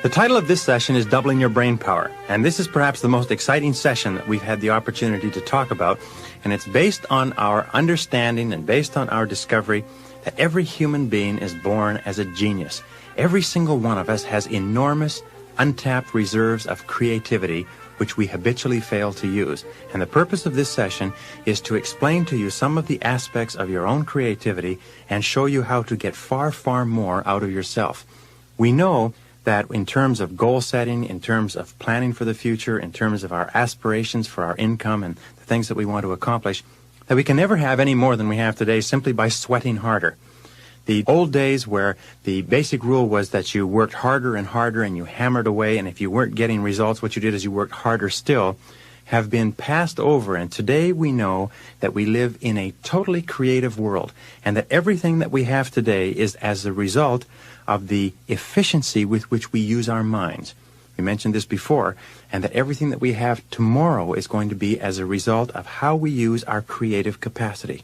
The title of this session is Doubling Your Brain Power, and this is perhaps the most exciting session that we've had the opportunity to talk about, and it's based on our understanding and based on our discovery that every human being is born as a genius. Every single one of us has enormous, untapped reserves of creativity which we habitually fail to use. And the purpose of this session is to explain to you some of the aspects of your own creativity and show you how to get far, far more out of yourself. We know that in terms of goal setting, in terms of planning for the future, in terms of our aspirations for our income and the things that we want to accomplish, that we can never have any more than we have today simply by sweating harder. The old days where the basic rule was that you worked harder and harder and you hammered away, and if you weren't getting results, what you did is you worked harder still, have been passed over. And today we know that we live in a totally creative world, and that everything that we have today is as a result of the efficiency with which we use our minds. We mentioned this before, and that everything that we have tomorrow is going to be as a result of how we use our creative capacity.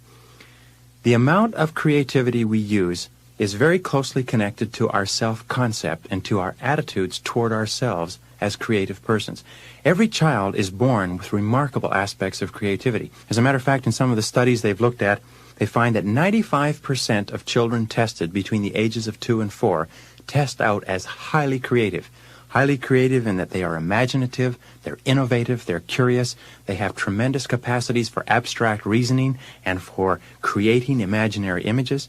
The amount of creativity we use is very closely connected to our self-concept and to our attitudes toward ourselves as creative persons. Every child is born with remarkable aspects of creativity. As a matter of fact, in some of the studies they've looked at, they find that 95% of children tested between the ages of 2 and 4 test out as highly creative. Highly creative in that they are imaginative, they're innovative, they're curious, they have tremendous capacities for abstract reasoning and for creating imaginary images.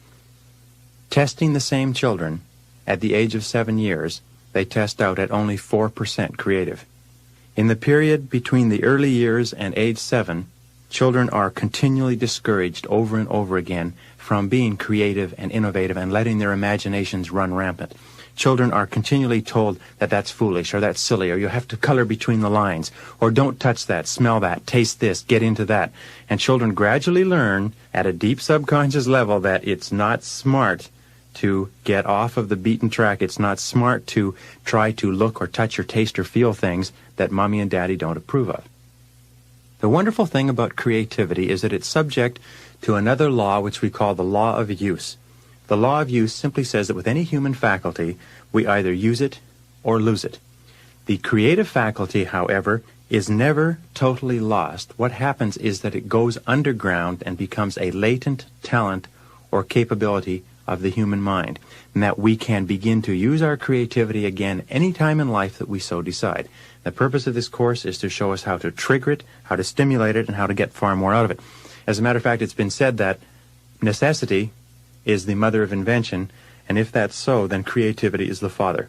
Testing the same children at the age of 7 years, they test out at only 4% creative. In the period between the early years and age 7, children are continually discouraged over and over again from being creative and innovative and letting their imaginations run rampant. Children are continually told that that's foolish or that's silly or you have to color between the lines or don't touch that, smell that, taste this, get into that. And children gradually learn at a deep subconscious level that it's not smart to get off of the beaten track. It's not smart to try to look or touch or taste or feel things that mommy and daddy don't approve of. The wonderful thing about creativity is that it's subject to another law which we call the law of use. The law of use simply says that with any human faculty, we either use it or lose it. The creative faculty, however, is never totally lost. What happens is that it goes underground and becomes a latent talent or capability of the human mind, and that we can begin to use our creativity again any time in life that we so decide. The purpose of this course is to show us how to trigger it, how to stimulate it, and how to get far more out of it. As a matter of fact, it's been said that necessity is the mother of invention, and if that's so, then creativity is the father.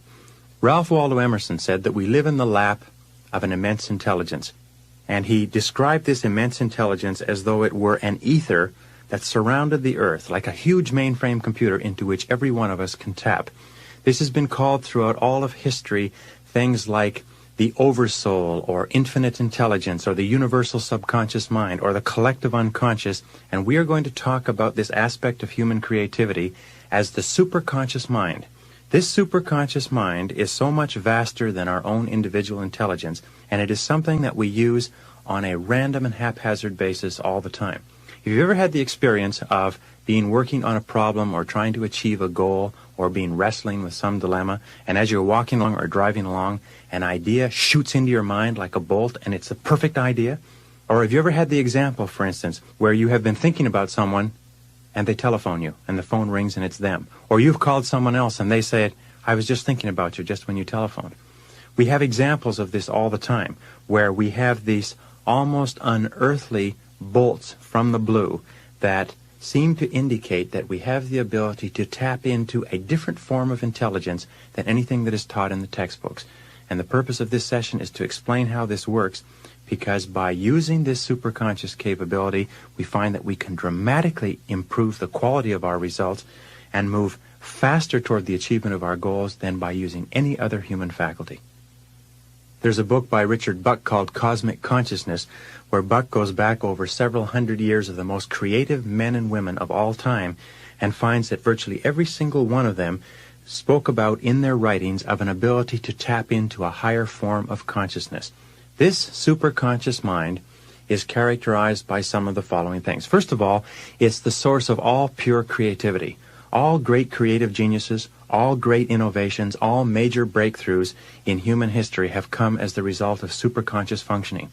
Ralph Waldo Emerson said that we live in the lap of an immense intelligence, and he described this immense intelligence as though it were an ether that surrounded the earth, like a huge mainframe computer into which every one of us can tap. This has been called throughout all of history things like the oversoul or infinite intelligence or the universal subconscious mind or the collective unconscious, and we are going to talk about this aspect of human creativity as the superconscious mind. This superconscious mind is so much vaster than our own individual intelligence, and it is something that we use on a random and haphazard basis all the time. Have you ever had the experience of being working on a problem or trying to achieve a goal or being wrestling with some dilemma, and as you're walking along or driving along, an idea shoots into your mind like a bolt and it's a perfect idea? Or have you ever had the example, for instance, where you have been thinking about someone and they telephone you and the phone rings and it's them? Or you've called someone else and they say, I was just thinking about you just when you telephoned. We have examples of this all the time where we have these almost unearthly bolts from the blue that seem to indicate that we have the ability to tap into a different form of intelligence than anything that is taught in the textbooks. And the purpose of this session is to explain how this works, because by using this superconscious capability, we find that we can dramatically improve the quality of our results and move faster toward the achievement of our goals than by using any other human faculty. There's a book by Richard Buck called Cosmic Consciousness, where Buck goes back over several hundred years of the most creative men and women of all time and finds that virtually every single one of them spoke about in their writings of an ability to tap into a higher form of consciousness. This superconscious mind is characterized by some of the following things. First of all, it's the source of all pure creativity. All great creative geniuses, all great innovations, all major breakthroughs in human history have come as the result of superconscious functioning.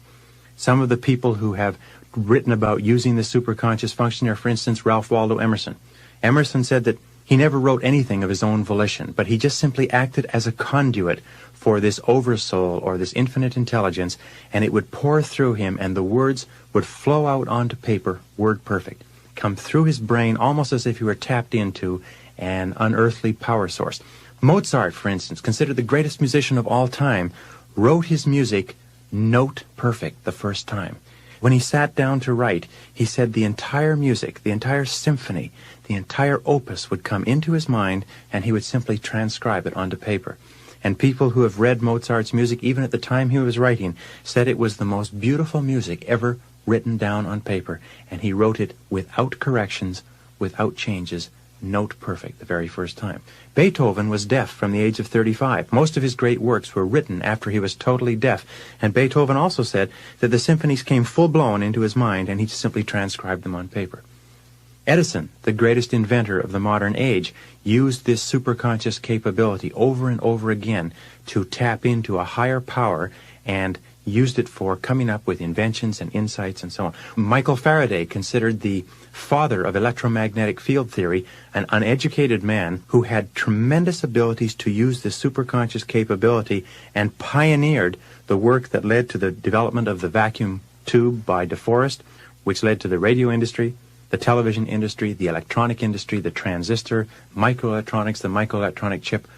Some of the people who have written about using the superconscious functioning are, for instance, Ralph Waldo Emerson. Emerson said that he never wrote anything of his own volition, but he just simply acted as a conduit for this oversoul or this infinite intelligence, and it would pour through him, and the words would flow out onto paper, word perfect, come through his brain almost as if he were tapped into an unearthly power source. Mozart, for instance, considered the greatest musician of all time, wrote his music note perfect the first time. When he sat down to write, he said the entire music, the entire symphony, the entire opus would come into his mind, and he would simply transcribe it onto paper. And people who have read Mozart's music, even at the time he was writing, said it was the most beautiful music ever written down on paper, and he wrote it without corrections, without changes, note perfect the very first time. Beethoven was deaf from the age of 35. Most of his great works were written after he was totally deaf, and Beethoven also said that the symphonies came full-blown into his mind, and he just simply transcribed them on paper. Edison, the greatest inventor of the modern age, used this superconscious capability over and over again to tap into a higher power and used it for coming up with inventions and insights and so on. Michael Faraday, considered the father of electromagnetic field theory, an uneducated man who had tremendous abilities to use this superconscious capability and pioneered the work that led to the development of the vacuum tube by DeForest, which led to the radio industry, the television industry, the electronic industry, the transistor, microelectronics, the microelectronic chip.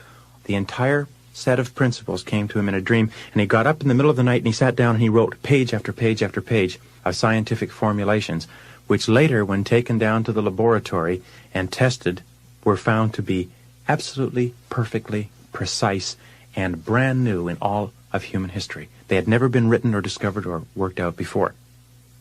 The entire set of principles came to him in a dream, and he got up in the middle of the night and he sat down and he wrote page after page after page of scientific formulations, which later, when taken down to the laboratory and tested, were found to be absolutely, perfectly precise and brand new in all of human history. They had never been written or discovered or worked out before.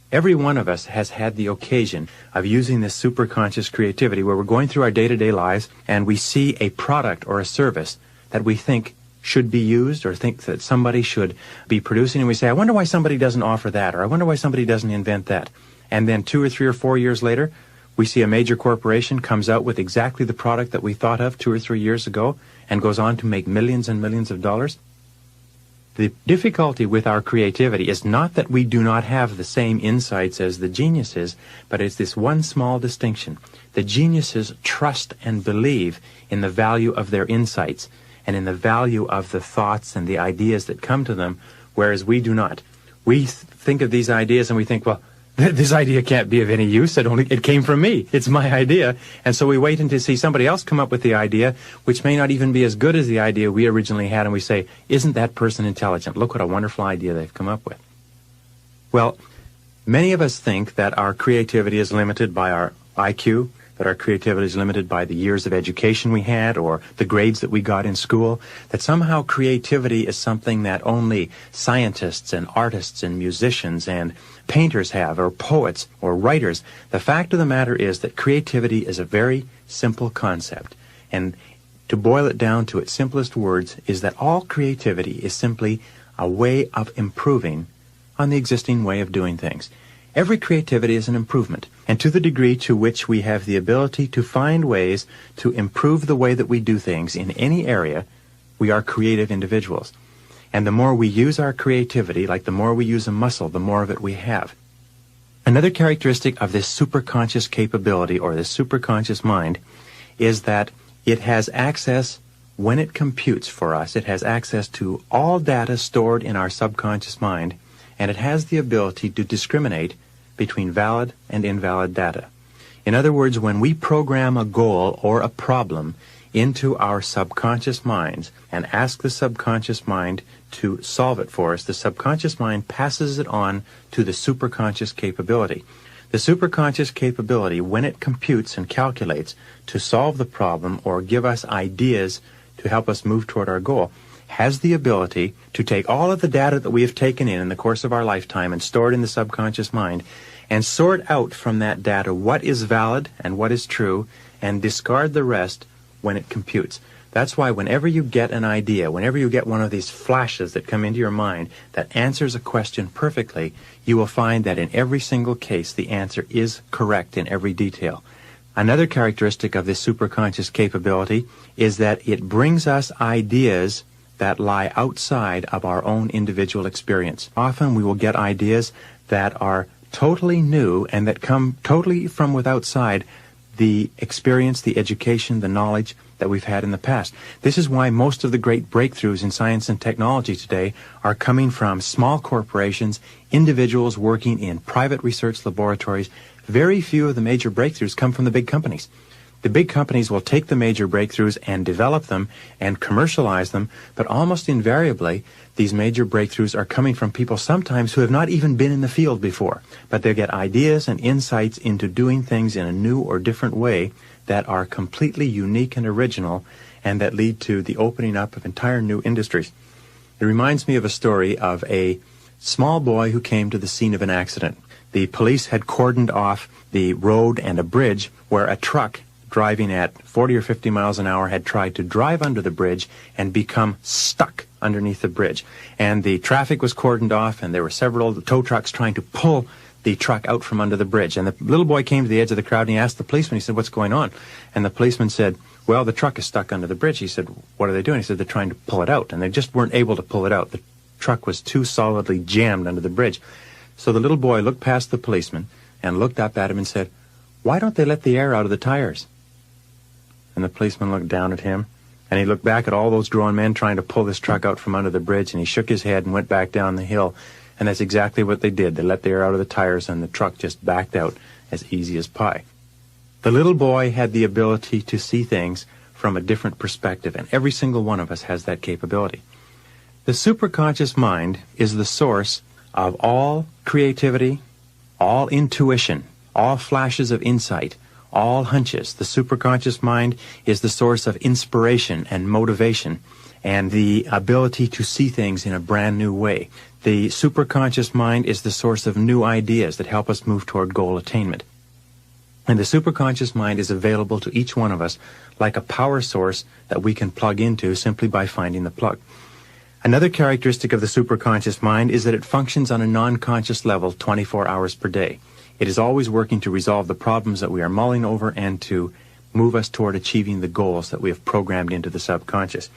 Every one of us has had the occasion of using this superconscious creativity where we're going through our day-to-day lives and we see a product or a service that we think should be used or think that somebody should be producing, and we say, I wonder why somebody doesn't offer that, or I wonder why somebody doesn't invent that. And then 2 or 3 or 4 years later, we see a major corporation comes out with exactly the product that we thought of 2 or 3 years ago and goes on to make millions and millions of dollars. The difficulty with our creativity is not that we do not have the same insights as the geniuses, but it's this one small distinction. The geniuses trust and believe in the value of their insights and in the value of the thoughts and the ideas that come to them, whereas we do not. We think of these ideas and we think, well, this idea can't be of any use. It came from me. It's my idea. And so we wait until see somebody else come up with the idea, which may not even be as good as the idea we originally had, and we say, isn't that person intelligent? Look what a wonderful idea they've come up with. Well, many of us think that our creativity is limited by our IQ, that our creativity is limited by the years of education we had or the grades that we got in school, that somehow creativity is something that only scientists and artists and musicians and painters have, or poets or writers. The fact of the matter is that creativity is a very simple concept, and to boil it down to its simplest words is that all creativity is simply a way of improving on the existing way of doing things. Every creativity is an improvement, and to the degree to which we have the ability to find ways to improve the way that we do things in any area, we are creative individuals. And the more we use our creativity, like the more we use a muscle, the more of it we have. Another characteristic of this superconscious capability, or this superconscious mind, is that it has access, when it computes for us, it has access to all data stored in our subconscious mind, and it has the ability to discriminate between valid and invalid data. In other words, when we program a goal or a problem into our subconscious minds and ask the subconscious mind to solve it for us, the subconscious mind passes it on to the superconscious capability. The superconscious capability, when it computes and calculates to solve the problem or give us ideas to help us move toward our goal, has the ability to take all of the data that we have taken in the course of our lifetime and store it in the subconscious mind and sort out from that data what is valid and what is true and discard the rest when it computes. That's why whenever you get an idea, whenever you get one of these flashes that come into your mind that answers a question perfectly, you will find that in every single case the answer is correct in every detail. Another characteristic of this superconscious capability is that it brings us ideas that lie outside of our own individual experience. Often we will get ideas that are totally new and that come totally from outside the experience, the education, the knowledge that we've had in the past. This is why most of the great breakthroughs in science and technology today are coming from small corporations, individuals working in private research laboratories. Very few of the major breakthroughs come from the big companies. The big companies will take the major breakthroughs and develop them and commercialize them, but almost invariably, these major breakthroughs are coming from people sometimes who have not even been in the field before, but they get ideas and insights into doing things in a new or different way that are completely unique and original and that lead to the opening up of entire new industries. It reminds me of a story of a small boy who came to the scene of an accident. The police had cordoned off the road and a bridge where a truck driving at 40 or 50 miles an hour had tried to drive under the bridge and become stuck underneath the bridge. And the traffic was cordoned off, and there were several tow trucks trying to pull the truck out from under the bridge. And the little boy came to the edge of the crowd, and he asked the policeman, he said, "What's going on?" And the policeman said, "Well, the truck is stuck under the bridge." He said, "What are they doing?" He said, "They're trying to pull it out." And they just weren't able to pull it out. The truck was too solidly jammed under the bridge. So the little boy looked past the policeman and looked up at him and said, "Why don't they let the air out of the tires?" And the policeman looked down at him, and he looked back at all those grown men trying to pull this truck out from under the bridge, and he shook his head and went back down the hill. And that's exactly what they did. They let the air out of the tires, and the truck just backed out as easy as pie. The little boy had the ability to see things from a different perspective, and every single one of us has that capability. The superconscious mind is the source of all creativity, all intuition, all flashes of insight, all hunches. The superconscious mind is the source of inspiration and motivation and the ability to see things in a brand new way. The superconscious mind is the source of new ideas that help us move toward goal attainment. And the superconscious mind is available to each one of us like a power source that we can plug into simply by finding the plug. Another characteristic of the superconscious mind is that it functions on a non-conscious level 24 hours per day. It is always working to resolve the problems that we are mulling over and to move us toward achieving the goals that we have programmed into the subconscious.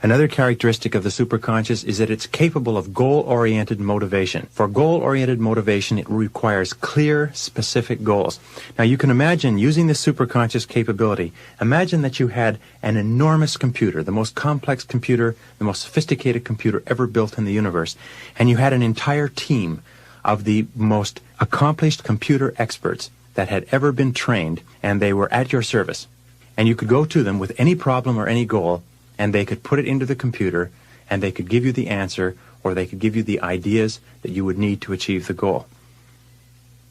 Another characteristic of the superconscious is that it's capable of goal-oriented motivation. For goal-oriented motivation, it requires clear, specific goals. Now, you can imagine using this superconscious capability. Imagine that you had an enormous computer, the most complex computer, the most sophisticated computer ever built in the universe, and you had an entire team of the most accomplished computer experts that had ever been trained, and they were at your service. And you could go to them with any problem or any goal, and they could put it into the computer, and they could give you the answer, or they could give you the ideas that you would need to achieve the goal.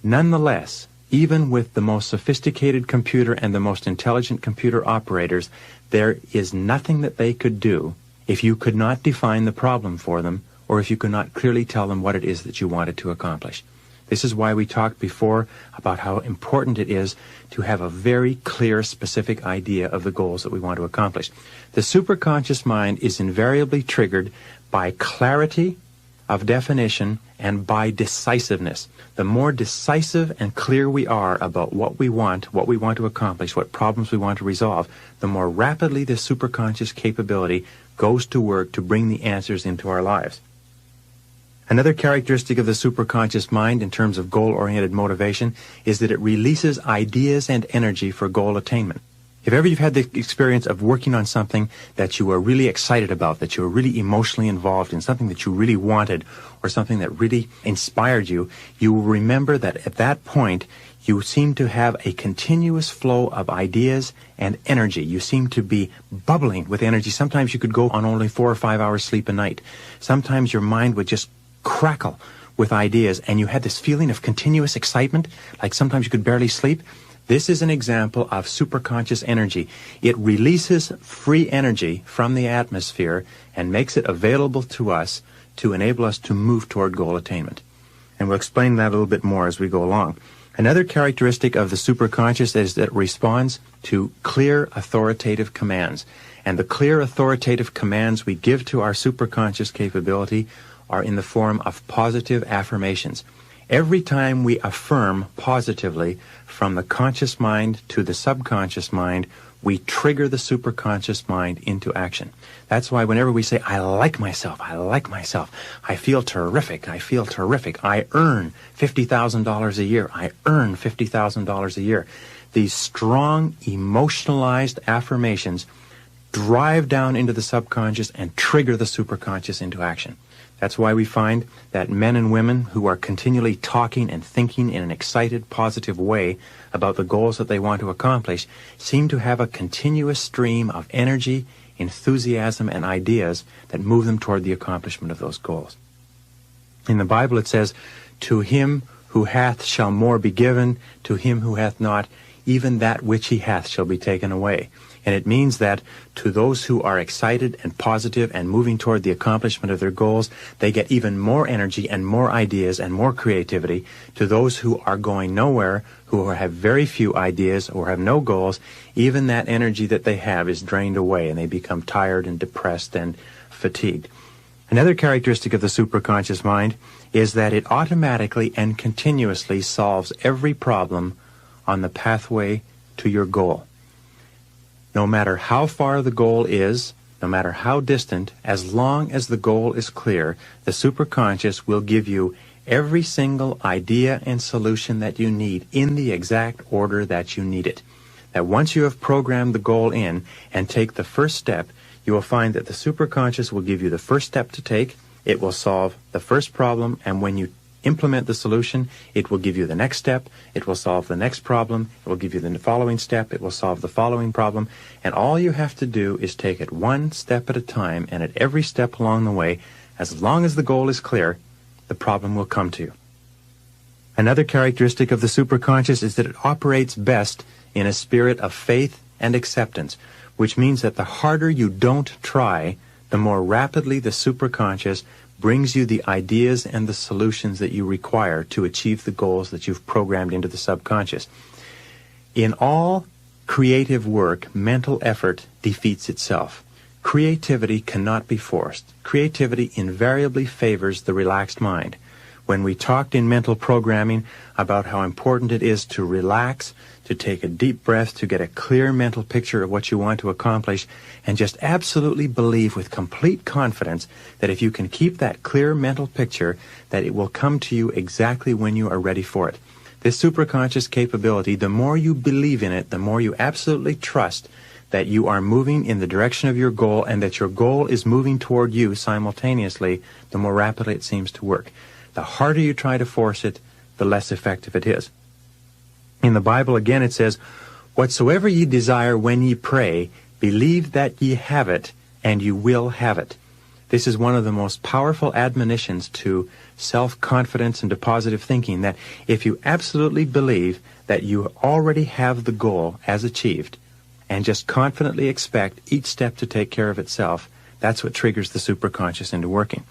Nonetheless, even with the most sophisticated computer and the most intelligent computer operators, there is nothing that they could do if you could not define the problem for them, or if you could not clearly tell them what it is that you wanted to accomplish. This is why we talked before about how important it is to have a very clear, specific idea of the goals that we want to accomplish. The superconscious mind is invariably triggered by clarity of definition and by decisiveness. The more decisive and clear we are about what we want to accomplish, what problems we want to resolve, the more rapidly the superconscious capability goes to work to bring the answers into our lives. Another characteristic of the superconscious mind in terms of goal-oriented motivation is that it releases ideas and energy for goal attainment. If ever you've had the experience of working on something that you were really excited about, that you were really emotionally involved in, something that you really wanted, or something that really inspired you, you will remember that at that point you seem to have a continuous flow of ideas and energy. You seem to be bubbling with energy. Sometimes you could go on only 4 or 5 hours sleep a night. Sometimes your mind would just crackle with ideas, and you had this feeling of continuous excitement, like sometimes you could barely sleep. This is an example of superconscious energy. It releases free energy from the atmosphere and makes it available to us to enable us to move toward goal attainment. And we'll explain that a little bit more as we go along. Another characteristic of the superconscious is that it responds to clear authoritative commands. And the clear authoritative commands we give to our superconscious capability are in the form of positive affirmations. Every time we affirm positively from the conscious mind to the subconscious mind, we trigger the superconscious mind into action. That's why whenever we say, I like myself, I feel terrific, I earn $50,000 a year, I earn $50,000 a year, these strong, emotionalized affirmations drive down into the subconscious and trigger the superconscious into action. That's why we find that men and women who are continually talking and thinking in an excited, positive way about the goals that they want to accomplish seem to have a continuous stream of energy, enthusiasm, and ideas that move them toward the accomplishment of those goals. In the Bible it says, to him who hath shall more be given, to him who hath not, even that which he hath shall be taken away. And it means that to those who are excited and positive and moving toward the accomplishment of their goals, they get even more energy and more ideas and more creativity. To those who are going nowhere, who have very few ideas or have no goals, even that energy that they have is drained away and they become tired and depressed and fatigued. Another characteristic of the superconscious mind is that it automatically and continuously solves every problem on the pathway to your goal. No matter how far the goal is, no matter how distant, as long as the goal is clear, the superconscious will give you every single idea and solution that you need in the exact order that you need it. That once you have programmed the goal in and take the first step, you will find that the superconscious will give you the first step to take, it will solve the first problem, and when you implement the solution, it will give you the next step, it will solve the next problem, it will give you the following step, it will solve the following problem, and all you have to do is take it one step at a time, and at every step along the way, as long as the goal is clear, the problem will come to you. Another characteristic of the superconscious is that it operates best in a spirit of faith and acceptance, which means that the harder you don't try, the more rapidly the superconscious brings you the ideas and the solutions that you require to achieve the goals that you've programmed into the subconscious. In all creative work, mental effort defeats itself. Creativity cannot be forced. Creativity invariably favors the relaxed mind. When we talked in mental programming about how important it is to relax, to take a deep breath, to get a clear mental picture of what you want to accomplish, and just absolutely believe with complete confidence that if you can keep that clear mental picture, that it will come to you exactly when you are ready for it. This superconscious capability, the more you believe in it, the more you absolutely trust that you are moving in the direction of your goal and that your goal is moving toward you simultaneously, the more rapidly it seems to work. The harder you try to force it, the less effective it is. In the Bible, again, it says, whatsoever ye desire when ye pray, believe that ye have it, and you will have it. This is one of the most powerful admonitions to self-confidence and to positive thinking, that if you absolutely believe that you already have the goal as achieved, and just confidently expect each step to take care of itself, that's what triggers the superconscious into working.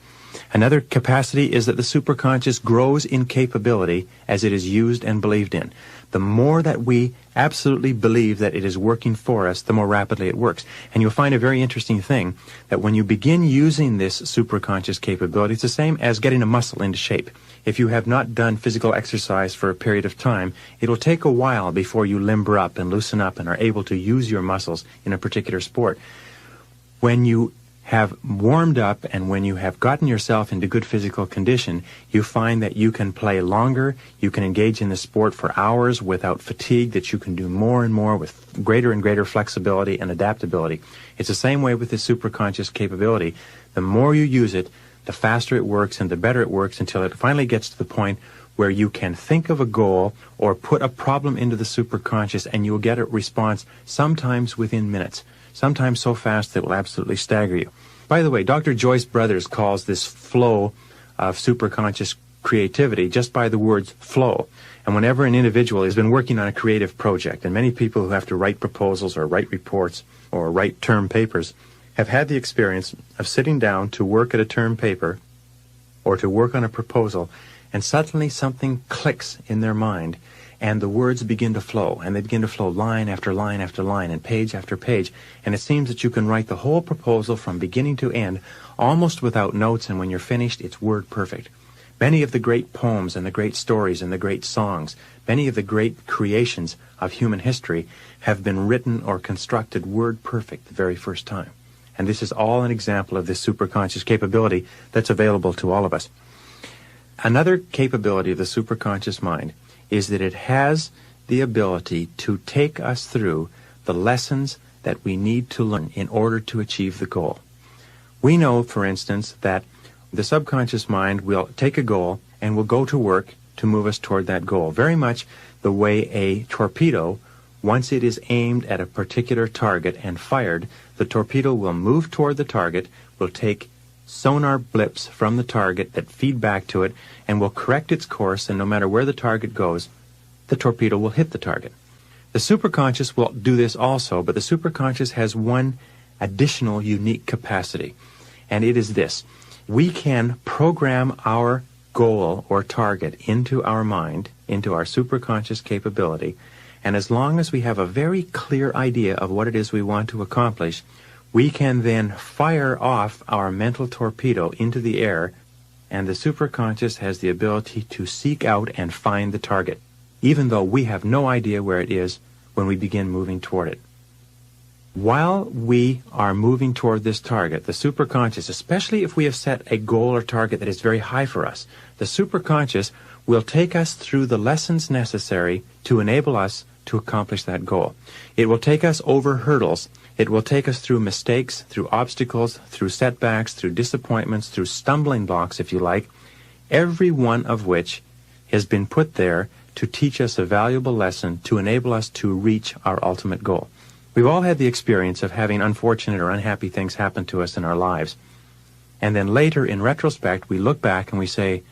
Another capacity is that the superconscious grows in capability as it is used and believed in. The more that we absolutely believe that it is working for us, the more rapidly it works. And you'll find a very interesting thing, that when you begin using this superconscious capability, it's the same as getting a muscle into shape. If you have not done physical exercise for a period of time, it'll take a while before you limber up and loosen up and are able to use your muscles in a particular sport. When you have warmed up and when you have gotten yourself into good physical condition, you find that you can play longer, you can engage in the sport for hours without fatigue, that you can do more and more with greater and greater flexibility and adaptability. It's the same way with this superconscious capability. The more you use it, the faster it works and the better it works, until it finally gets to the point where you can think of a goal or put a problem into the superconscious and you'll get a response sometimes within minutes. Sometimes so fast that it will absolutely stagger you. By the way, Dr. Joyce Brothers calls this flow of superconscious creativity just by the words flow. And whenever an individual has been working on a creative project, and many people who have to write proposals or write reports or write term papers have had the experience of sitting down to work at a term paper or to work on a proposal, and suddenly something clicks in their mind, and the words begin to flow, and they begin to flow line after line after line and page after page, and it seems that you can write the whole proposal from beginning to end almost without notes, and when you're finished, it's word perfect. Many of the great poems and the great stories and the great songs, many of the great creations of human history have been written or constructed word perfect the very first time. And this is all an example of this superconscious capability that's available to all of us. Another capability of the superconscious mind is that it has the ability to take us through the lessons that we need to learn in order to achieve the goal. We know, for instance, that the subconscious mind will take a goal and will go to work to move us toward that goal, very much the way a torpedo, once it is aimed at a particular target and fired, the torpedo will move toward the target, will take sonar blips from the target that feed back to it, and will correct its course, and no matter where the target goes, the torpedo will hit the target. The superconscious will do this also, but the superconscious has one additional unique capacity, and it is this. We can program our goal or target into our mind, into our superconscious capability, and as long as we have a very clear idea of what it is we want to accomplish, we can then fire off our mental torpedo into the air, and the superconscious has the ability to seek out and find the target, even though we have no idea where it is when we begin moving toward it. While we are moving toward this target, the superconscious, especially if we have set a goal or target that is very high for us, the superconscious will take us through the lessons necessary to enable us to accomplish that goal. It will take us over hurdles. It will take us through mistakes, through obstacles, through setbacks, through disappointments, through stumbling blocks, if you like, every one of which has been put there to teach us a valuable lesson to enable us to reach our ultimate goal. We've all had the experience of having unfortunate or unhappy things happen to us in our lives. And then later, in retrospect, we look back and we say,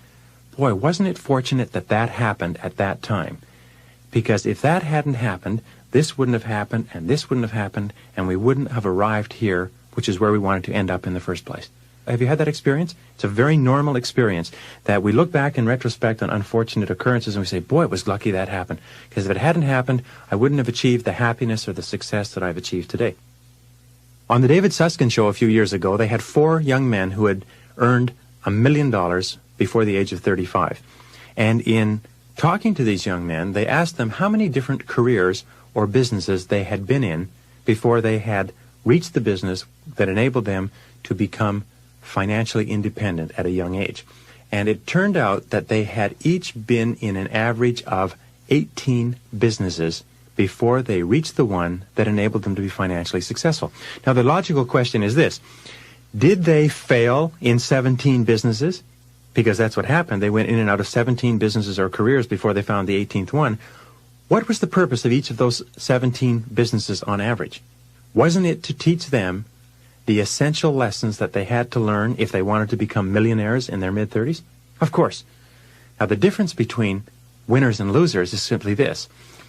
boy, wasn't it fortunate that that happened at that time? Because if that hadn't happened, this wouldn't have happened, and this wouldn't have happened, and we wouldn't have arrived here, which is where we wanted to end up in the first place. Have you had that experience? It's a very normal experience that we look back in retrospect on unfortunate occurrences and we say, boy, it was lucky that happened. Because if it hadn't happened, I wouldn't have achieved the happiness or the success that I've achieved today. On the David Susskind show a few years ago, they had 4 young men who had earned $1 million before the age of 35. And in talking to these young men, they asked them how many different careers or businesses they had been in before they had reached the business that enabled them to become financially independent at a young age. And it turned out that they had each been in an average of 18 businesses before they reached the one that enabled them to be financially successful. Now, the logical question is this. Did they fail in 17 businesses? Because that's what happened. They went in and out of 17 businesses or careers before they found the 18th one. What was the purpose of each of those 17 businesses on average? Wasn't it to teach them the essential lessons that they had to learn if they wanted to become millionaires in their mid-30s? Of course. Now, the difference between winners and losers is simply this,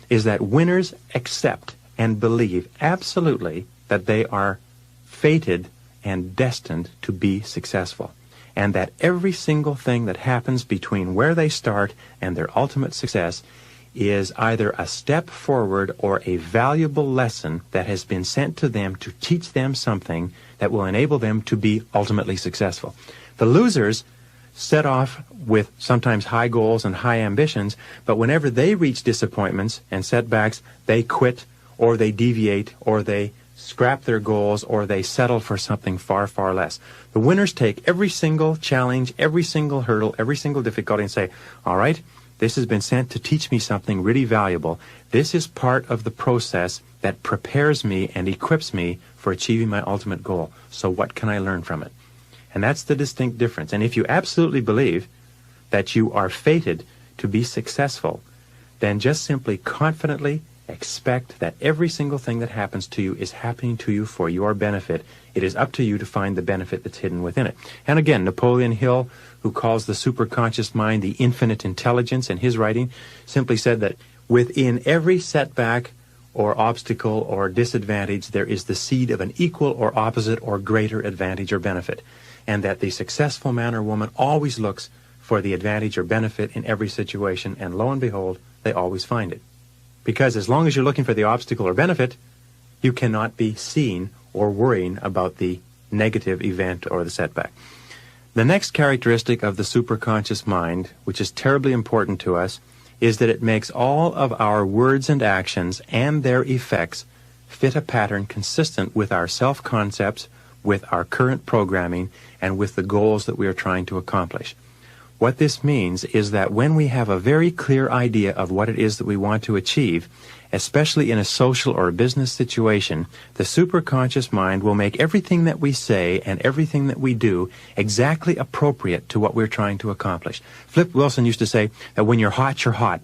is that winners accept and believe absolutely that they are fated and destined to be successful, and that every single thing that happens between where they start and their ultimate success is either a step forward or a valuable lesson that has been sent to them to teach them something that will enable them to be ultimately successful. The losers set off with sometimes high goals and high ambitions, but whenever they reach disappointments and setbacks, they quit or they deviate or they scrap their goals or they settle for something far, far less. The winners take every single challenge, every single hurdle, every single difficulty and say, all right, this has been sent to teach me something really valuable. This is part of the process that prepares me and equips me for achieving my ultimate goal. So what can I learn from it? And that's the distinct difference. And if you absolutely believe that you are fated to be successful, then just simply confidently expect that every single thing that happens to you is happening to you for your benefit. It is up to you to find the benefit that's hidden within it. And again, Napoleon Hill, who calls the superconscious mind the infinite intelligence in his writing, simply said that within every setback or obstacle or disadvantage, there is the seed of an equal or opposite or greater advantage or benefit. And that the successful man or woman always looks for the advantage or benefit in every situation, and lo and behold, they always find it. Because as long as you're looking for the obstacle or benefit, you cannot be seeing or worrying about the negative event or the setback. The next characteristic of the superconscious mind, which is terribly important to us, is that it makes all of our words and actions and their effects fit a pattern consistent with our self-concepts, with our current programming, and with the goals that we are trying to accomplish. What this means is that when we have a very clear idea of what it is that we want to achieve, especially in a social or a business situation, the superconscious mind will make everything that we say and everything that we do exactly appropriate to what we're trying to accomplish. Flip Wilson used to say that when you're hot, you're hot,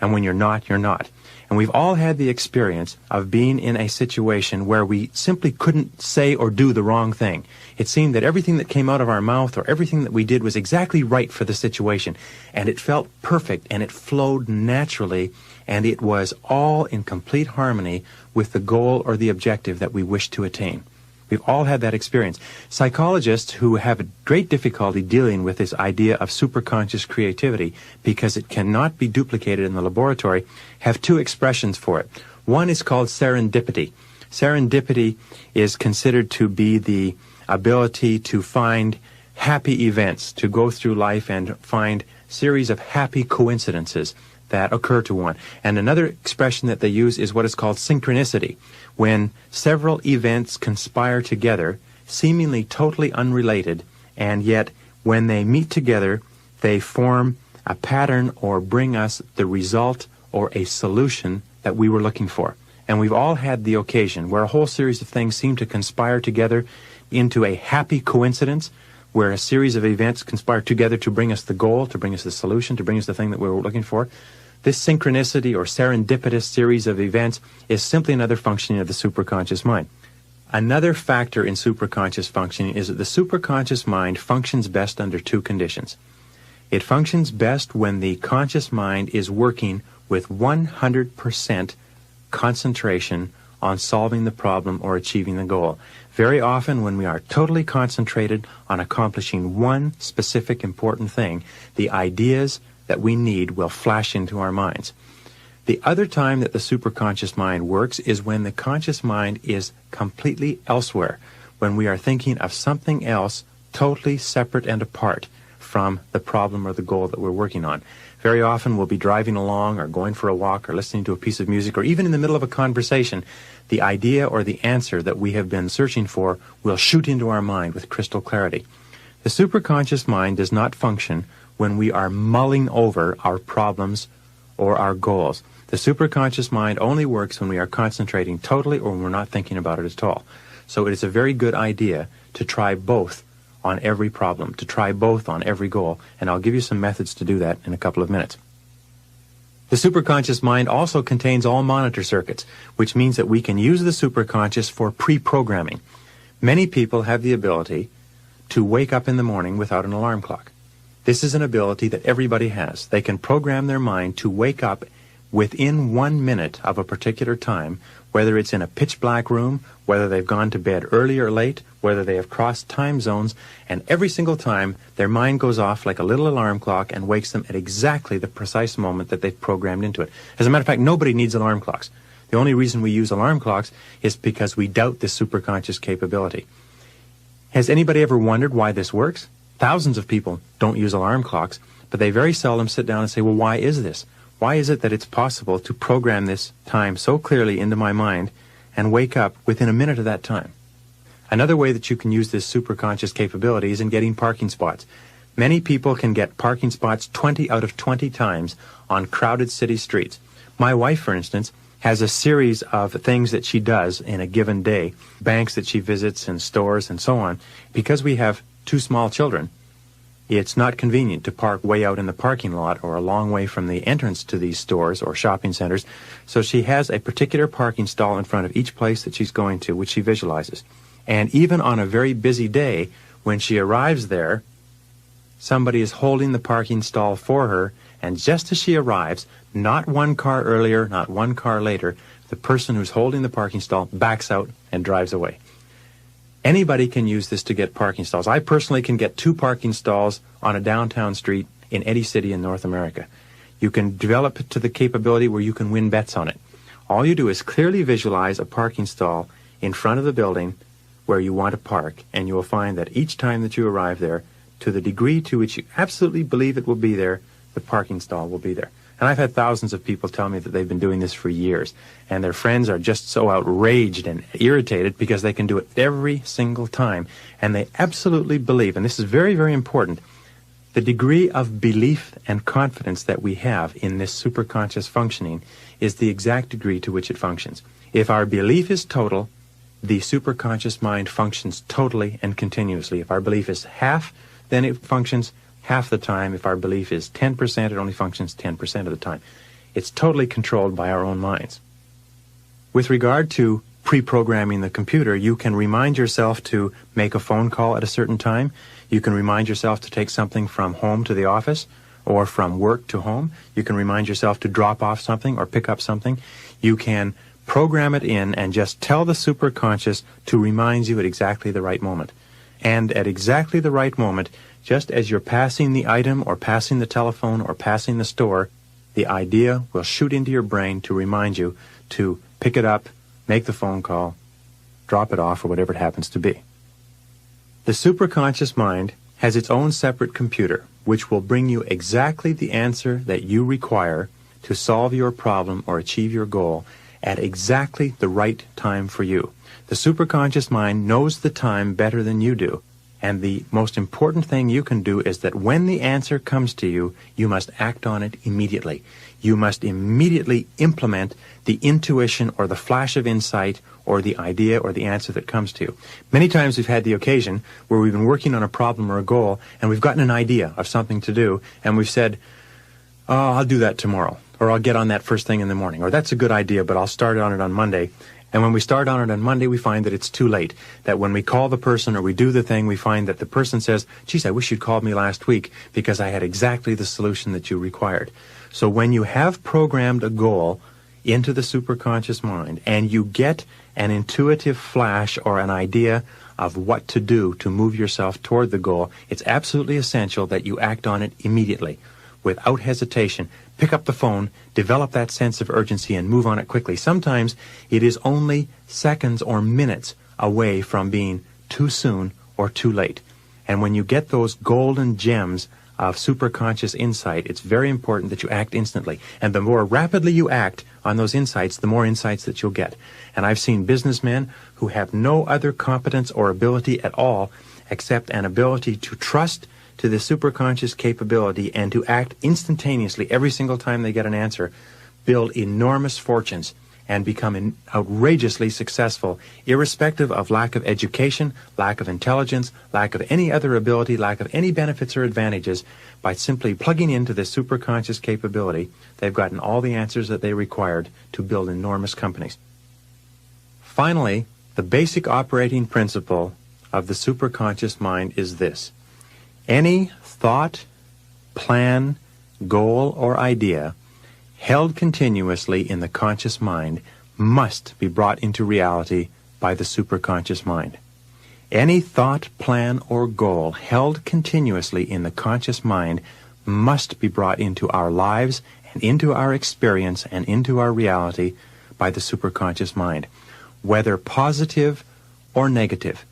and when you're not, you're not. And we've all had the experience of being in a situation where we simply couldn't say or do the wrong thing. It seemed that everything that came out of our mouth or everything that we did was exactly right for the situation. And it felt perfect, and it flowed naturally, and it was all in complete harmony with the goal or the objective that we wished to attain. We've all had that experience. Psychologists who have a great difficulty dealing with this idea of superconscious creativity because it cannot be duplicated in the laboratory have two expressions for it. One is called serendipity. Serendipity is considered to be the ability to find happy events, to go through life and find series of happy coincidences that occur to one. And another expression that they use is what is called synchronicity, when several events conspire together, seemingly totally unrelated, and yet when they meet together, they form a pattern or bring us the result or a solution that we were looking for. And we've all had the occasion where a whole series of things seem to conspire together into a happy coincidence, where a series of events conspire together to bring us the goal, to bring us the solution, to bring us the thing that we were looking for. This synchronicity or serendipitous series of events is simply another functioning of the superconscious mind. Another factor in superconscious functioning is that the superconscious mind functions best under two conditions. It functions best when the conscious mind is working with 100% concentration on solving the problem or achieving the goal. Very often when we are totally concentrated on accomplishing one specific important thing, the ideas that we need will flash into our minds. The other time that the superconscious mind works is when the conscious mind is completely elsewhere, when we are thinking of something else totally separate and apart from the problem or the goal that we're working on. Very often we'll be driving along or going for a walk or listening to a piece of music, or even in the middle of a conversation, the idea or the answer that we have been searching for will shoot into our mind with crystal clarity. The superconscious mind does not function when we are mulling over our problems or our goals. The superconscious mind only works when we are concentrating totally or when we're not thinking about it at all. So it is a very good idea to try both on every problem, to try both on every goal, and I'll give you some methods to do that in a couple of minutes. The superconscious mind also contains all monitor circuits, which means that we can use the superconscious for pre-programming. Many people have the ability to wake up in the morning without an alarm clock. This is an ability that everybody has. They can program their mind to wake up within 1 minute of a particular time, whether it's in a pitch-black room, whether they've gone to bed early or late, whether they have crossed time zones, and every single time their mind goes off like a little alarm clock and wakes them at exactly the precise moment that they've programmed into it. As a matter of fact, nobody needs alarm clocks. The only reason we use alarm clocks is because we doubt this superconscious capability. Has anybody ever wondered why this works? Thousands of people don't use alarm clocks, but they very seldom sit down and say, well, why is this? Why is it that it's possible to program this time so clearly into my mind and wake up within a minute of that time? Another way that you can use this superconscious capability is in getting parking spots. Many people can get parking spots 20 out of 20 times on crowded city streets. My wife, for instance, has a series of things that she does in a given day, banks that she visits and stores and so on. Because we have two small children, it's not convenient to park way out in the parking lot or a long way from the entrance to these stores or shopping centers. So she has a particular parking stall in front of each place that she's going to, which she visualizes. And even on a very busy day, when she arrives there, somebody is holding the parking stall for her, and just as she arrives, not one car earlier, not one car later, the person who's holding the parking stall backs out and drives away. Anybody can use this to get parking stalls. I personally can get 2 parking stalls on a downtown street in any city in North America. You can develop it to the capability where you can win bets on it. All you do is clearly visualize a parking stall in front of the building where you want to park, and you will find that each time that you arrive there, to the degree to which you absolutely believe it will be there, the parking stall will be there. And I've had thousands of people tell me that they've been doing this for years, and their friends are just so outraged and irritated because they can do it every single time. And they absolutely believe, and this is very, very important, the degree of belief and confidence that we have in this superconscious functioning is the exact degree to which it functions. If our belief is total, the superconscious mind functions totally and continuously. If our belief is half, then it functions half the time. If our belief is 10%, it only functions 10% of the time. It's totally controlled by our own minds. With regard to pre-programming the computer, you can remind yourself to make a phone call at a certain time. You can remind yourself to take something from home to the office or from work to home. You can remind yourself to drop off something or pick up something. You can program it in and just tell the superconscious to remind you at exactly the right moment. And at exactly the right moment, just as you're passing the item or passing the telephone or passing the store, the idea will shoot into your brain to remind you to pick it up, make the phone call, drop it off, or whatever it happens to be. The superconscious mind has its own separate computer, which will bring you exactly the answer that you require to solve your problem or achieve your goal at exactly the right time for you. The superconscious mind knows the time better than you do. And the most important thing you can do is that when the answer comes to you, you must act on it immediately. You must immediately implement the intuition or the flash of insight or the idea or the answer that comes to you. Many times we've had the occasion where we've been working on a problem or a goal and we've gotten an idea of something to do and we've said, oh, I'll do that tomorrow, or I'll get on that first thing in the morning, or that's a good idea, but I'll start on it on Monday. And when we start on it on Monday, we find that it's too late. That when we call the person or we do the thing, we find that the person says, geez, I wish you'd called me last week because I had exactly the solution that you required. So when you have programmed a goal into the superconscious mind and you get an intuitive flash or an idea of what to do to move yourself toward the goal, it's absolutely essential that you act on it immediately, without hesitation. Pick up the phone, develop that sense of urgency, and move on it quickly. Sometimes it is only seconds or minutes away from being too soon or too late. And when you get those golden gems of superconscious insight, it's very important that you act instantly. And the more rapidly you act on those insights, the more insights that you'll get. And I've seen businessmen who have no other competence or ability at all except an ability to trust to the superconscious capability and to act instantaneously every single time they get an answer, build enormous fortunes and become outrageously successful, irrespective of lack of education, lack of intelligence, lack of any other ability, lack of any benefits or advantages. By simply plugging into this superconscious capability, they've gotten all the answers that they required to build enormous companies. Finally, the basic operating principle of the superconscious mind is this. Any thought, plan, goal, or idea held continuously in the conscious mind must be brought into reality by the superconscious mind. Any thought, plan, or goal held continuously in the conscious mind must be brought into our lives and into our experience and into our reality by the superconscious mind, whether positive or negative.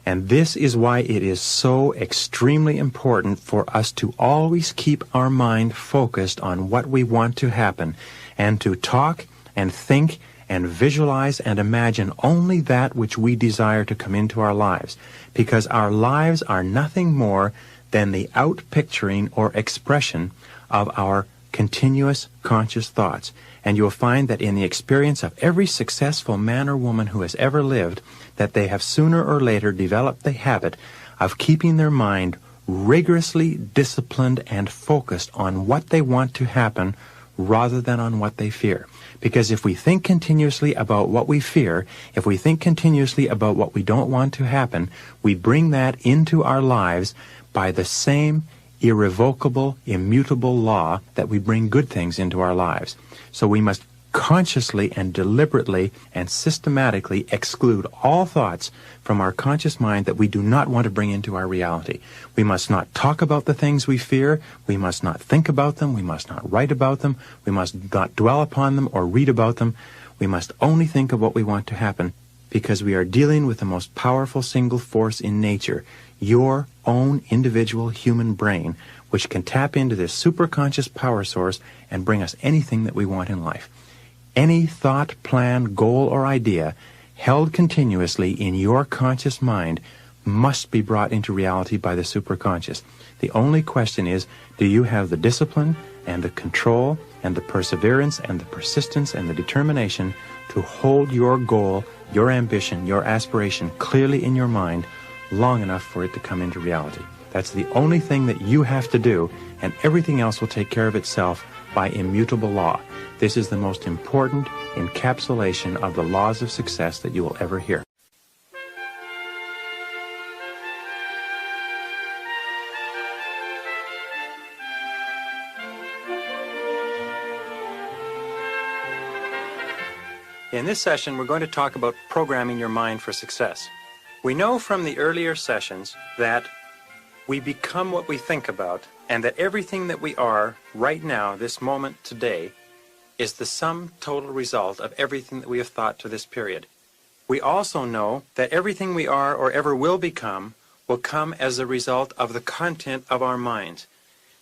And this is why it is so extremely important for us to always keep our mind focused on what we want to happen and to talk and think and visualize and imagine only that which we desire to come into our lives, because our lives are nothing more than the outpicturing or expression of our continuous conscious thoughts. And you'll find that in the experience of every successful man or woman who has ever lived, that they have sooner or later developed the habit of keeping their mind rigorously disciplined and focused on what they want to happen rather than on what they fear. Because if we think continuously about what we fear, if we think continuously about what we don't want to happen, we bring that into our lives by the same irrevocable, immutable law that we bring good things into our lives. So we must consciously and deliberately and systematically exclude all thoughts from our conscious mind that we do not want to bring into our reality. We must not talk about the things we fear. We must not think about them. We must not write about them. We must not dwell upon them or read about them. We must only think of what we want to happen, because we are dealing with the most powerful single force in nature, your own individual human brain, which can tap into this superconscious power source and bring us anything that we want in life. Any thought, plan, goal, or idea held continuously in your conscious mind must be brought into reality by the superconscious. The only question is, do you have the discipline and the control and the perseverance and the persistence and the determination to hold your goal, your ambition, your aspiration clearly in your mind long enough for it to come into reality? That's the only thing that you have to do, and everything else will take care of itself by immutable law. This is the most important encapsulation of the laws of success that you will ever hear. In this session, we're going to talk about programming your mind for success. We know from the earlier sessions that we become what we think about, and that everything that we are right now, this moment, today, is the sum total result of everything that we have thought to this period. We also know that everything we are or ever will become will come as a result of the content of our minds,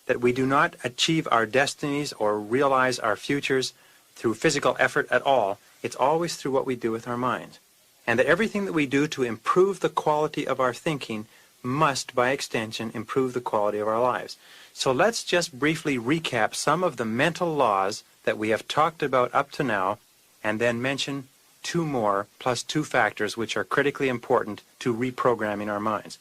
that we do not achieve our destinies or realize our futures through physical effort at all. It's always through what we do with our minds. And that everything that we do to improve the quality of our thinking must, by extension, improve the quality of our lives. So let's just briefly recap some of the mental laws that we have talked about up to now, and then mention two more, plus two factors which are critically important to reprogramming our minds.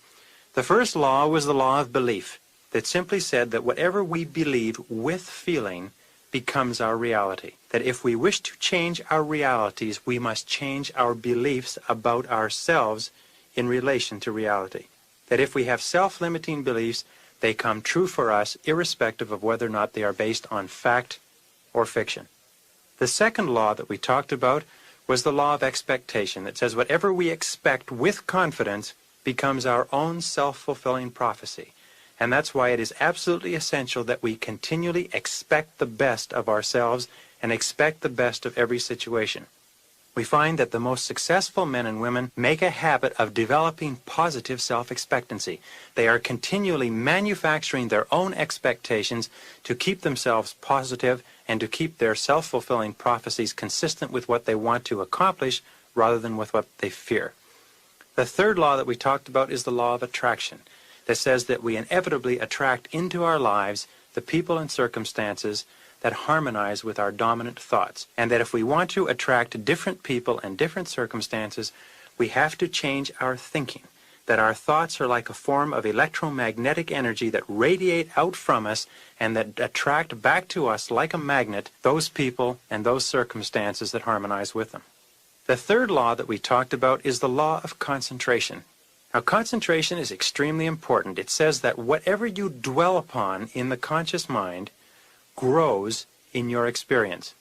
The first law was the law of belief, that simply said that whatever we believe with feeling becomes our reality. That if we wish to change our realities, we must change our beliefs about ourselves in relation to reality. That if we have self-limiting beliefs, they come true for us irrespective of whether or not they are based on fact or fiction. The second law that we talked about was the law of expectation, that says whatever we expect with confidence becomes our own self-fulfilling prophecy. And that's why it is absolutely essential that we continually expect the best of ourselves and expect the best of every situation. We find that the most successful men and women make a habit of developing positive self-expectancy. They are continually manufacturing their own expectations to keep themselves positive and to keep their self-fulfilling prophecies consistent with what they want to accomplish rather than with what they fear. The third law that we talked about is the law of attraction, that says that we inevitably attract into our lives the people and circumstances that harmonize with our dominant thoughts, and that if we want to attract different people and different circumstances, we have to change our thinking, that our thoughts are like a form of electromagnetic energy that radiate out from us and that attract back to us like a magnet those people and those circumstances that harmonize with them. The third law that we talked about is the law of concentration. Now, concentration is extremely important. It says that whatever you dwell upon in the conscious mind grows in your experience.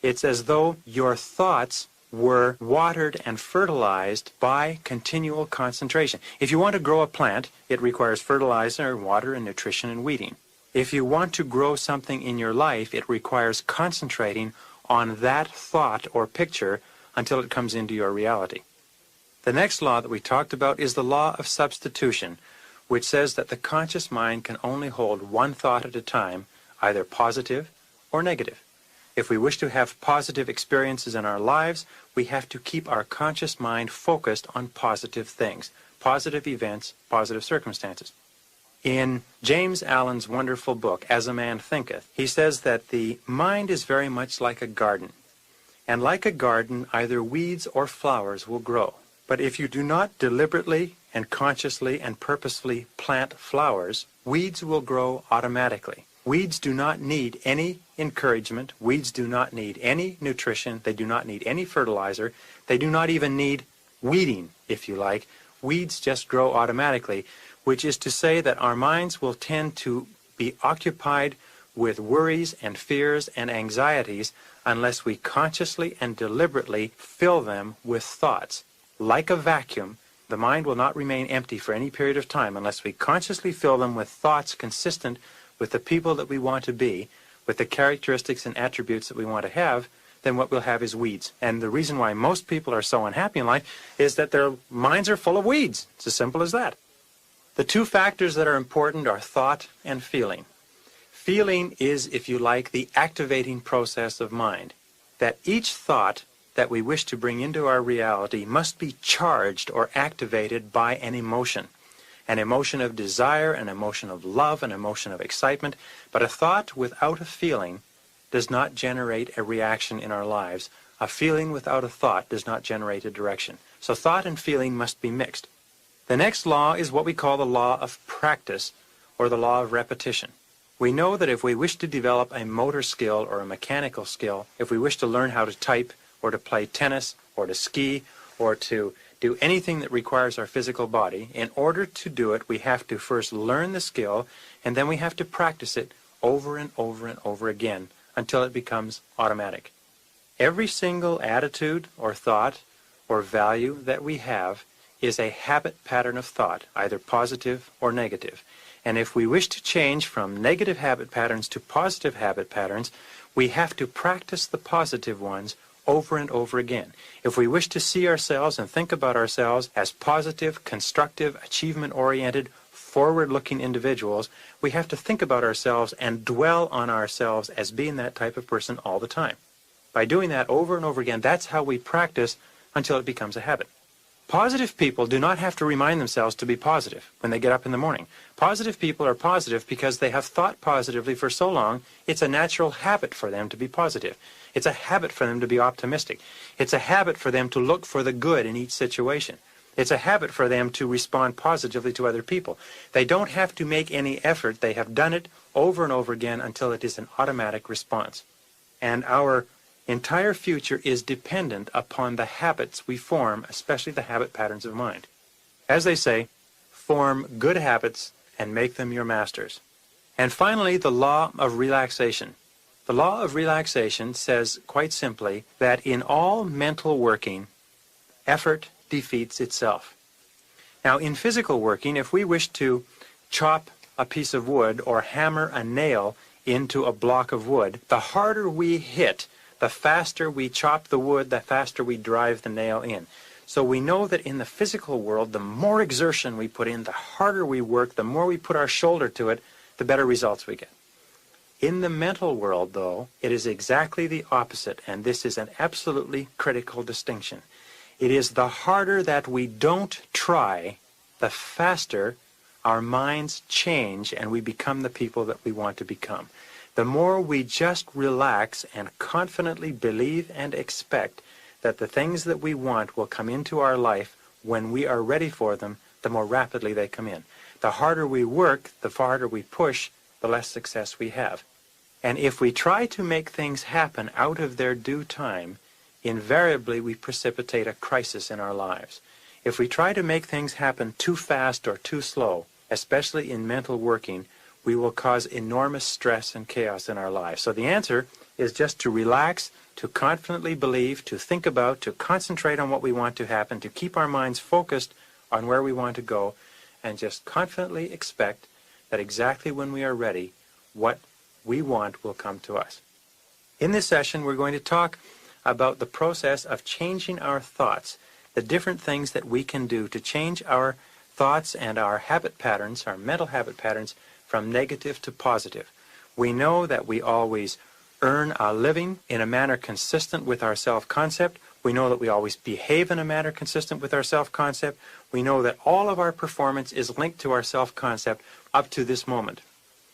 It's as though your thoughts were watered and fertilized by continual concentration. If you want to grow a plant, it requires fertilizer, water, and nutrition and weeding. If you want to grow something in your life, it requires concentrating on that thought or picture until it comes into your reality. The next law that we talked about is the law of substitution, which says that the conscious mind can only hold one thought at a time, either positive or negative. If we wish to have positive experiences in our lives, we have to keep our conscious mind focused on positive things, positive events, positive circumstances. In James Allen's wonderful book, As a Man Thinketh, he says that the mind is very much like a garden. And like a garden, either weeds or flowers will grow. But if you do not deliberately and consciously and purposefully plant flowers, weeds will grow automatically. Weeds do not need any encouragement. Weeds do not need any nutrition. They do not need any fertilizer. They do not even need weeding, if you like. Weeds just grow automatically, which is to say that our minds will tend to be occupied with worries and fears and anxieties unless we consciously and deliberately fill them with thoughts. Like a vacuum, the mind will not remain empty for any period of time unless we consciously fill them with thoughts consistent with the people that we want to be, with the characteristics and attributes that we want to have. Then what we'll have is weeds. And the reason why most people are so unhappy in life is that their minds are full of weeds. It's as simple as that. The two factors that are important are thought and feeling. Feeling is, if you like, the activating process of mind. That each thought that we wish to bring into our reality must be charged or activated by an emotion of desire, an emotion of love, an emotion of excitement. But a thought without a feeling does not generate a reaction in our lives. A feeling without a thought does not generate a direction. So thought and feeling must be mixed. The next law is what we call the law of practice, or the law of repetition. We know that if we wish to develop a motor skill or a mechanical skill, if we wish to learn how to type or to play tennis or to ski or to do anything that requires our physical body, in order to do it, we have to first learn the skill, and then we have to practice it over and over and over again until it becomes automatic. Every single attitude or thought or value that we have is a habit pattern of thought, either positive or negative. And if we wish to change from negative habit patterns to positive habit patterns, we have to practice the positive ones over and over again. If we wish to see ourselves and think about ourselves as positive, constructive, achievement-oriented, forward-looking individuals, we have to think about ourselves and dwell on ourselves as being that type of person all the time. By doing that over and over again, that's how we practice until it becomes a habit. Positive people do not have to remind themselves to be positive when they get up in the morning. Positive people are positive because they have thought positively for so long, it's a natural habit for them to be positive. It's a habit for them to be optimistic. It's a habit for them to look for the good in each situation. It's a habit for them to respond positively to other people. They don't have to make any effort. They have done it over and over again until it is an automatic response. And our entire future is dependent upon the habits we form, especially the habit patterns of mind. As they say, form good habits and make them your masters. And finally, the law of relaxation. The law of relaxation says quite simply that in all mental working, effort defeats itself. Now, in physical working, if we wish to chop a piece of wood or hammer a nail into a block of wood, the harder we hit, the faster we chop the wood, the faster we drive the nail in. So we know that in the physical world, the more exertion we put in, the harder we work, the more we put our shoulder to it, the better results we get. In the mental world, though, it is exactly the opposite, and this is an absolutely critical distinction. It is the harder that we don't try, the faster our minds change and we become the people that we want to become. The more we just relax and confidently believe and expect that the things that we want will come into our life when we are ready for them, the more rapidly they come in. The harder we work, the farther we push, the less success we have. And if we try to make things happen out of their due time, invariably we precipitate a crisis in our lives. If we try to make things happen too fast or too slow, especially in mental working, we will cause enormous stress and chaos in our lives. So the answer is just to relax, to confidently believe, to think about, to concentrate on what we want to happen, to keep our minds focused on where we want to go, and just confidently expect that exactly when we are ready, what we want will come to us. In this session, we're going to talk about the process of changing our thoughts, the different things that we can do to change our thoughts and our habit patterns, our mental habit patterns, from negative to positive. We know that we always earn a living in a manner consistent with our self-concept. We know that we always behave in a manner consistent with our self-concept. We know that all of our performance is linked to our self-concept up to this moment.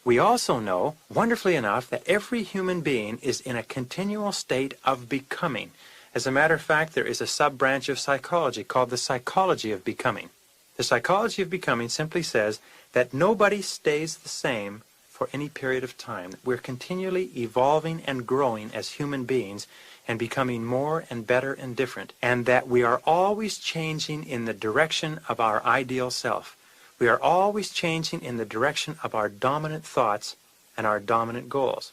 We also know, wonderfully enough, that every human being is in a continual state of becoming. As a matter of fact, there is a sub-branch of psychology called the psychology of becoming. The psychology of becoming simply says that nobody stays the same for any period of time. We're continually evolving and growing as human beings and becoming more and better and different, and that we are always changing in the direction of our ideal self. We are always changing in the direction of our dominant thoughts and our dominant goals.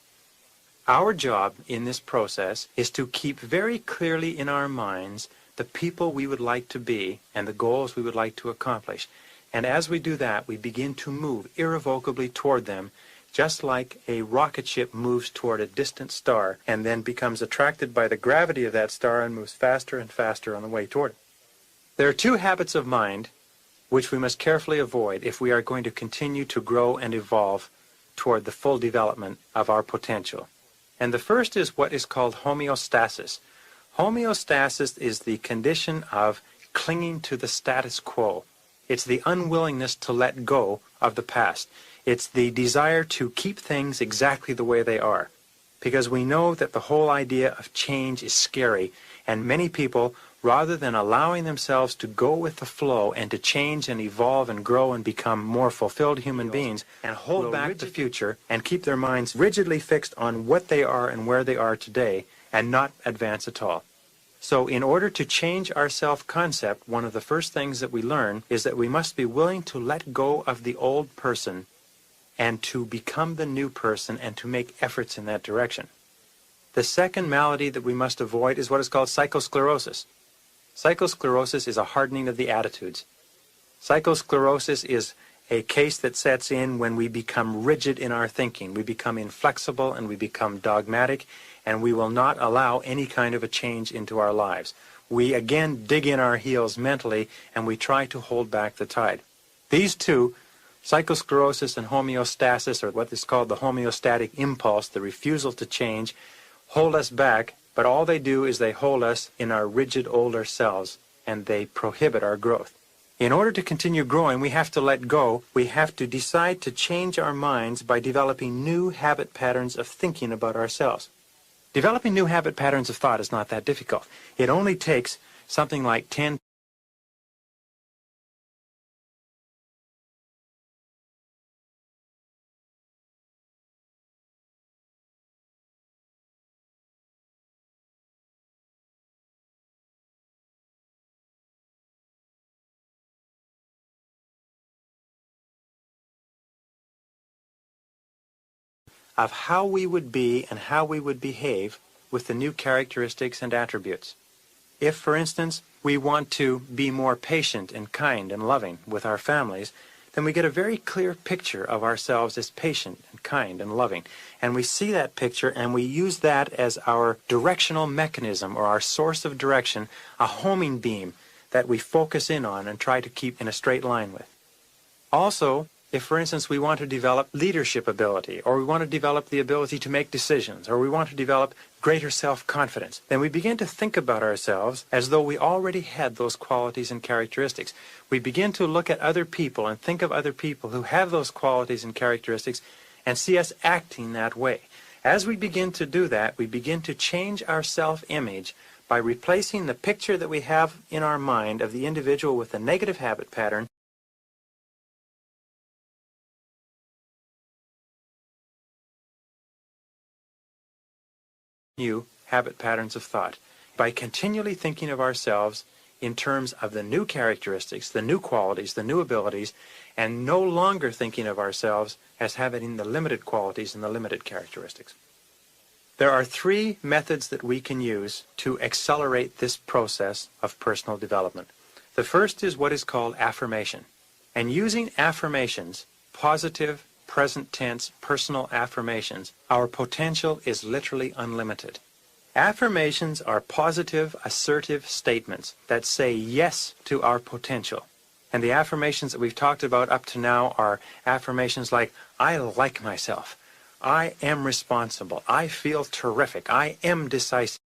Our job in this process is to keep very clearly in our minds the people we would like to be and the goals we would like to accomplish. And as we do that, we begin to move irrevocably toward them, just like a rocket ship moves toward a distant star and then becomes attracted by the gravity of that star and moves faster and faster on the way toward it. There are two habits of mind which we must carefully avoid if we are going to continue to grow and evolve toward the full development of our potential. And the first is what is called homeostasis. Homeostasis is the condition of clinging to the status quo. It's the unwillingness to let go of the past. It's the desire to keep things exactly the way they are. Because we know that the whole idea of change is scary, and many people, rather than allowing themselves to go with the flow and to change and evolve and grow and become more fulfilled human beings and hold back the future and keep their minds rigidly fixed on what they are and where they are today and not advance at all. So in order to change our self-concept, one of the first things that we learn is that we must be willing to let go of the old person and to become the new person and to make efforts in that direction. The second malady that we must avoid is what is called psychosclerosis. Psychosclerosis is a hardening of the attitudes. Psychosclerosis is a case that sets in when we become rigid in our thinking. We become inflexible and we become dogmatic, and we will not allow any kind of a change into our lives. We again dig in our heels mentally and we try to hold back the tide. These two, psychosclerosis and homeostasis, or what is called the homeostatic impulse, the refusal to change, hold us back, but all they do is they hold us in our rigid older selves and they prohibit our growth. In order to continue growing, we have to let go. We have to decide to change our minds by developing new habit patterns of thinking about ourselves. Developing new habit patterns of thought is not that difficult. It only takes something like 10 of how we would be and how we would behave with the new characteristics and attributes. If, for instance, we want to be more patient and kind and loving with our families, then we get a very clear picture of ourselves as patient and kind and loving. And we see that picture and we use that as our directional mechanism or our source of direction, a homing beam that we focus in on and try to keep in a straight line with. Also, if, for instance, we want to develop leadership ability, or we want to develop the ability to make decisions, or we want to develop greater self-confidence, then we begin to think about ourselves as though we already had those qualities and characteristics. We begin to look at other people and think of other people who have those qualities and characteristics and see us acting that way. As we begin to do that, we begin to change our self-image by replacing the picture that we have in our mind of the individual with a negative habit pattern new habit patterns of thought by continually thinking of ourselves in terms of the new characteristics, the new qualities, the new abilities, and no longer thinking of ourselves as having the limited qualities and the limited characteristics. There are three methods that we can use to accelerate this process of personal development. The first is what is called affirmation. And using affirmations, positive, present tense, personal affirmations, our potential is literally unlimited. Affirmations are positive, assertive statements that say yes to our potential. And the affirmations that we've talked about up to now are affirmations like, I like myself, I am responsible, I feel terrific, I am decisive.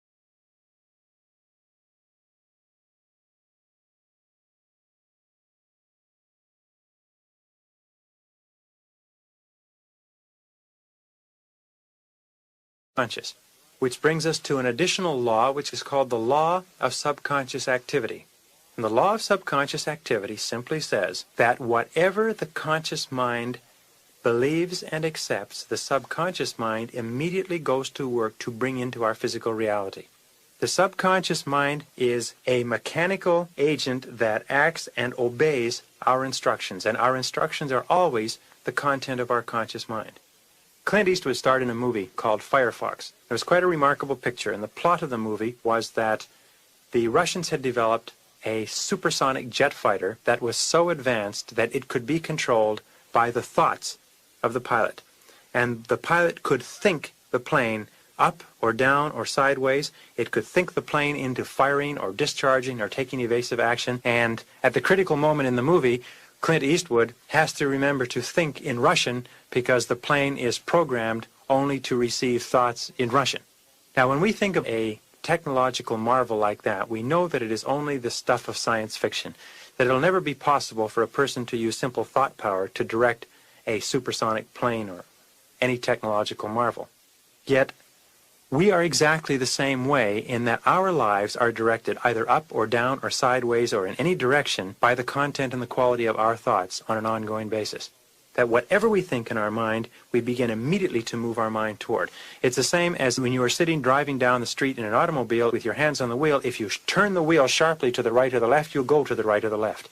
Conscious, which brings us to an additional law which is called the law of subconscious activity. And the law of subconscious activity simply says that whatever the conscious mind believes and accepts, the subconscious mind immediately goes to work to bring into our physical reality. The subconscious mind is a mechanical agent that acts and obeys our instructions, and our instructions are always the content of our conscious mind. Clint Eastwood starred in a movie called Firefox. It was quite a remarkable picture, and the plot of the movie was that the Russians had developed a supersonic jet fighter that was so advanced that it could be controlled by the thoughts of the pilot. And the pilot could think the plane up or down or sideways. It could think the plane into firing or discharging or taking evasive action. And at the critical moment in the movie, Clint Eastwood has to remember to think in Russian because the plane is programmed only to receive thoughts in Russian. Now, when we think of a technological marvel like that, we know that it is only the stuff of science fiction, that it'll never be possible for a person to use simple thought power to direct a supersonic plane or any technological marvel. Yet, we are exactly the same way in that our lives are directed either up or down or sideways or in any direction by the content and the quality of our thoughts on an ongoing basis. That whatever we think in our mind, we begin immediately to move our mind toward. It's the same as when you are sitting driving down the street in an automobile with your hands on the wheel. If you turn the wheel sharply to the right or the left, you'll go to the right or the left.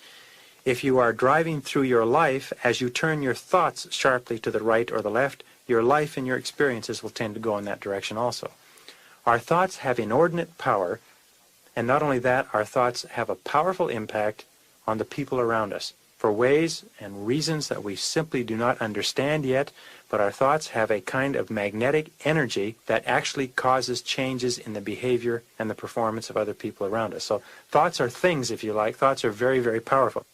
If you are driving through your life, as you turn your thoughts sharply to the right or the left, your life and your experiences will tend to go in that direction also. Our thoughts have inordinate power, and not only that, our thoughts have a powerful impact on the people around us for ways and reasons that we simply do not understand yet, but our thoughts have a kind of magnetic energy that actually causes changes in the behavior and the performance of other people around us. So thoughts are things, if you like. Thoughts are very, very powerful.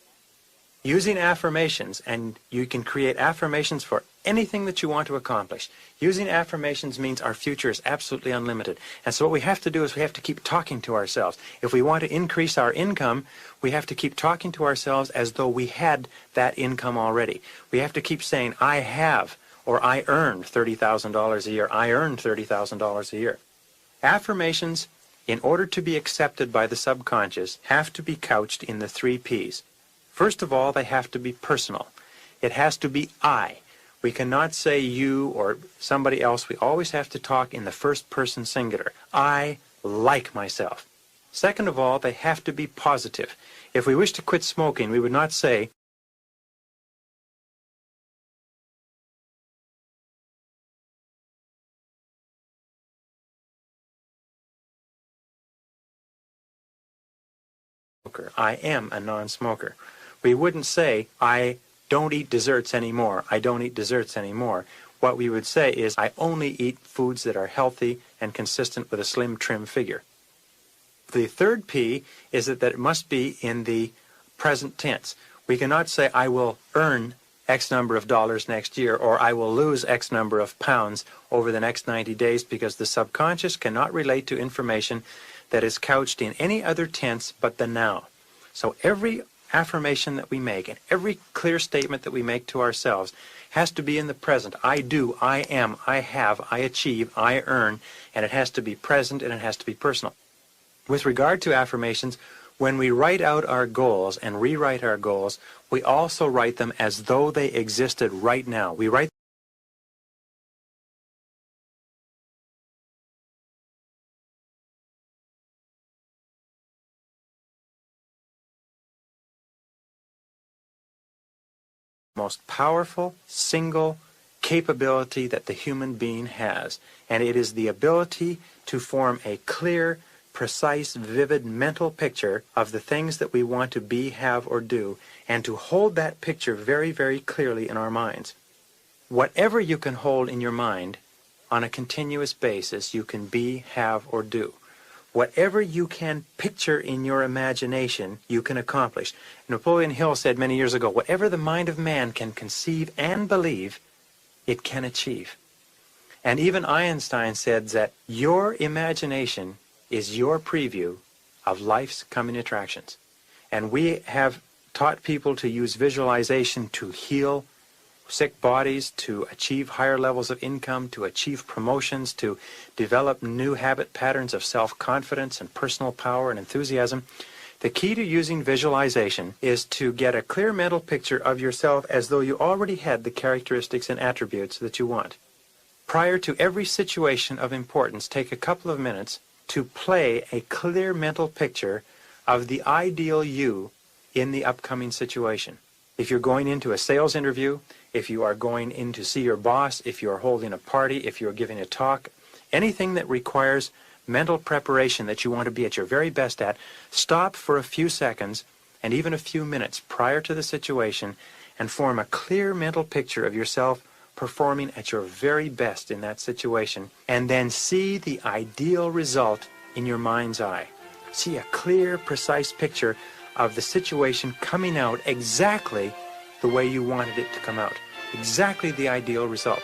Using affirmations, and you can create affirmations for anything that you want to accomplish. Using affirmations means our future is absolutely unlimited. And so what we have to do is we have to keep talking to ourselves. If we want to increase our income, we have to keep talking to ourselves as though we had that income already. We have to keep saying, I have, or I earned $30,000 a year. I earned $30,000 a year. Affirmations, in order to be accepted by the subconscious, have to be couched in the 3 Ps. First of all, they have to be personal. It has to be I. We cannot say you or somebody else. We always have to talk in the first person singular. I like myself. Second of all, they have to be positive. If we wish to quit smoking, we would not say, I am a non-smoker. We wouldn't say, I don't eat desserts anymore. I don't eat desserts anymore. What we would say is, I only eat foods that are healthy and consistent with a slim, trim figure. The third P is that it must be in the present tense. We cannot say, I will earn X number of dollars next year, or I will lose X number of pounds over the next 90 days, because the subconscious cannot relate to information that is couched in any other tense but the now. So every affirmation that we make and every clear statement that we make to ourselves has to be in the present. I do, I am, I have, I achieve, I earn, and it has to be present and it has to be personal. With regard to affirmations, when we write out our goals and rewrite our goals, we also write them as though they existed right now. We write most powerful single capability that the human being has, and it is the ability to form a clear, precise, vivid mental picture of the things that we want to be, have, or do, and to hold that picture very, very clearly in our minds. Whatever you can hold in your mind on a continuous basis, you can be, have, or do. Whatever you can picture in your imagination, you can accomplish. Napoleon Hill said many years ago, whatever the mind of man can conceive and believe, it can achieve. And even Einstein said that your imagination is your preview of life's coming attractions. And we have taught people to use visualization to heal sick bodies, to achieve higher levels of income, to achieve promotions, to develop new habit patterns of self-confidence and personal power and enthusiasm. The key to using visualization is to get a clear mental picture of yourself as though you already had the characteristics and attributes that you want. Prior to every situation of importance, take a couple of minutes to play a clear mental picture of the ideal you in the upcoming situation. If you're going into a sales interview, if you are going in to see your boss, if you are holding a party, if you are giving a talk, anything that requires mental preparation that you want to be at your very best at, stop for a few seconds and even a few minutes prior to the situation and form a clear mental picture of yourself performing at your very best in that situation, and then see the ideal result in your mind's eye. See a clear, precise picture of the situation coming out exactly the way you wanted it to come out. Exactly the ideal result.